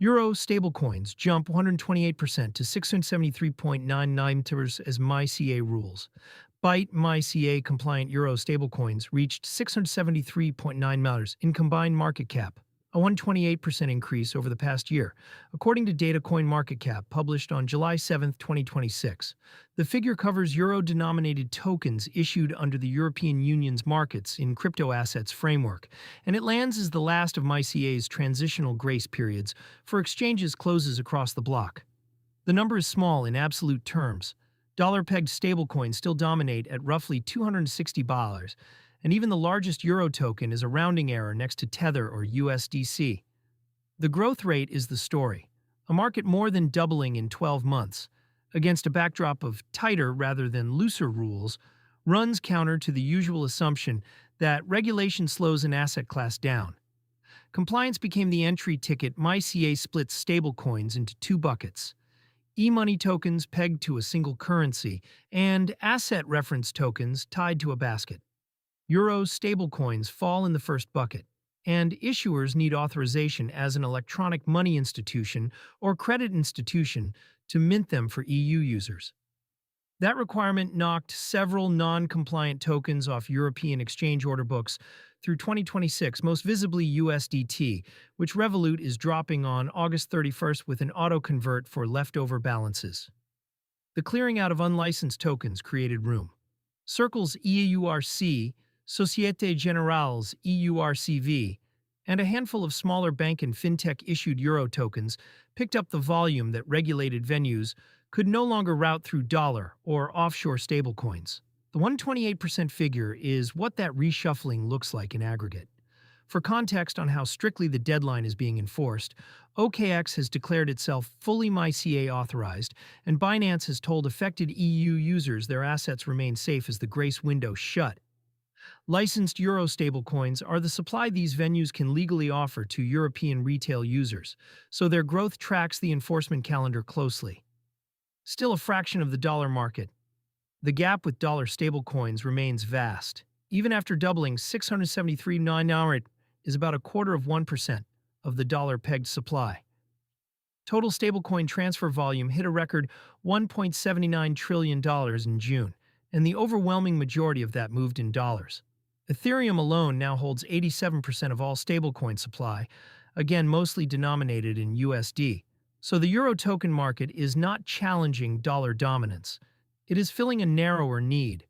Euro stablecoins jump 128% to 673.99 ters as MiCA rules. Byte MiCA-compliant Euro stablecoins reached 673.9 matters in combined market cap, a 128% increase over the past year, according to data CoinMarketCap published on July 7, 2026. The figure covers euro-denominated tokens issued under the European Union's markets in crypto assets framework, and it lands as the last of MiCA's transitional grace periods for exchanges closes across the bloc. The number is small in absolute terms. Dollar-pegged stablecoins still dominate at roughly $260, and even the largest euro token is a rounding error next to Tether or USDC. The growth rate is the story, a market more than doubling in 12 months, against a backdrop of tighter rather than looser rules, runs counter to the usual assumption that regulation slows an asset class down. Compliance became the entry ticket. MiCA splits stablecoins into two buckets: e-money tokens pegged to a single currency, and asset reference tokens tied to a basket. Euro stablecoins fall in the first bucket, and issuers need authorization as an electronic money institution or credit institution to mint them for EU users. That requirement knocked several non-compliant tokens off European exchange order books through 2026, most visibly USDT, which Revolut is dropping on August 31st with an auto-convert for leftover balances. The clearing out of unlicensed tokens created room. Circle's EURC, Societe Generale's EURCV, and a handful of smaller bank and fintech-issued euro tokens picked up the volume that regulated venues could no longer route through dollar or offshore stablecoins. The 128% figure is what that reshuffling looks like in aggregate. For context on how strictly the deadline is being enforced, OKX has declared itself fully MiCA authorized, and Binance has told affected EU users their assets remain safe as the grace window shut. Licensed euro stablecoins are the supply these venues can legally offer to European retail users, so their growth tracks the enforcement calendar closely. Still a fraction of the dollar market, the gap with dollar stablecoins remains vast. Even after doubling, 673.9 hour is about 1/4% of the dollar-pegged supply. Total stablecoin transfer volume hit a record $1.79 trillion in June, and the overwhelming majority of that moved in dollars. Ethereum alone now holds 87% of all stablecoin supply, again mostly denominated in USD. So the euro token market is not challenging dollar dominance. It is filling a narrower need: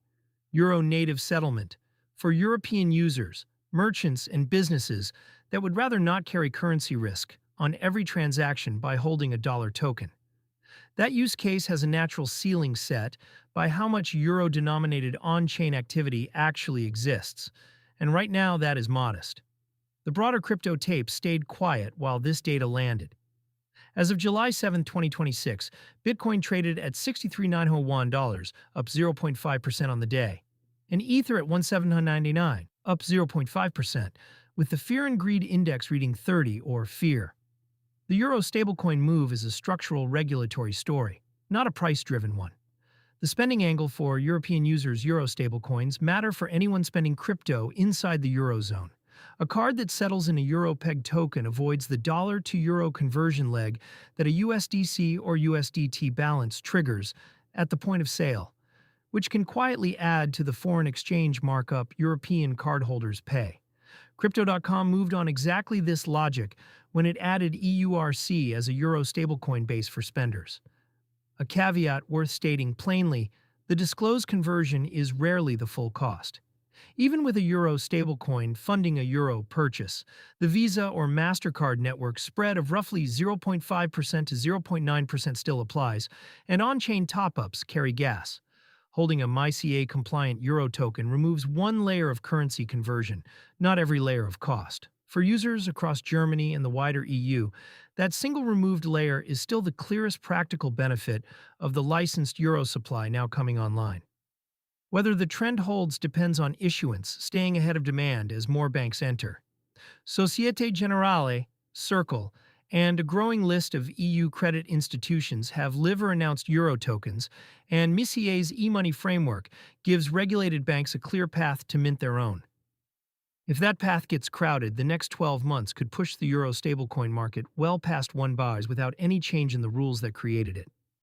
euro-native settlement for European users, merchants, and businesses that would rather not carry currency risk on every transaction by holding a dollar token. That use case has a natural ceiling set by how much euro-denominated on-chain activity actually exists, and right now that is modest. The broader crypto tape stayed quiet while this data landed. As of July 7, 2026, Bitcoin traded at $63,901, up 0.5% on the day, and Ether at $1,799, up 0.5%, with the Fear and Greed Index reading 30, or fear. The euro stablecoin move is a structural regulatory story, not a price-driven one. The spending angle for European users' euro stablecoins matter for anyone spending crypto inside the eurozone. A card that settles in a euro-pegged token avoids the dollar-to-euro conversion leg that a USDC or USDT balance triggers at the point of sale, which can quietly add to the foreign exchange markup European cardholders pay. Crypto.com moved on exactly this logic when it added EURC as a euro stablecoin base for spenders. A caveat worth stating plainly: the disclosed conversion is rarely the full cost. Even with a euro stablecoin funding a euro purchase, the Visa or MasterCard network spread of roughly 0.5% to 0.9% still applies, and on-chain top-ups carry gas. Holding a MiCA-compliant euro token removes one layer of currency conversion, not every layer of cost. For users across Germany and the wider EU, that single removed layer is still the clearest practical benefit of the licensed euro supply now coming online. Whether the trend holds depends on issuance staying ahead of demand as more banks enter. Societe Generale, Circle, and a growing list of EU credit institutions have live or announced euro tokens, and MiCA's e-money framework gives regulated banks a clear path to mint their own. If that path gets crowded, the next 12 months could push the euro stablecoin market well past 1 buys without any change in the rules that created it.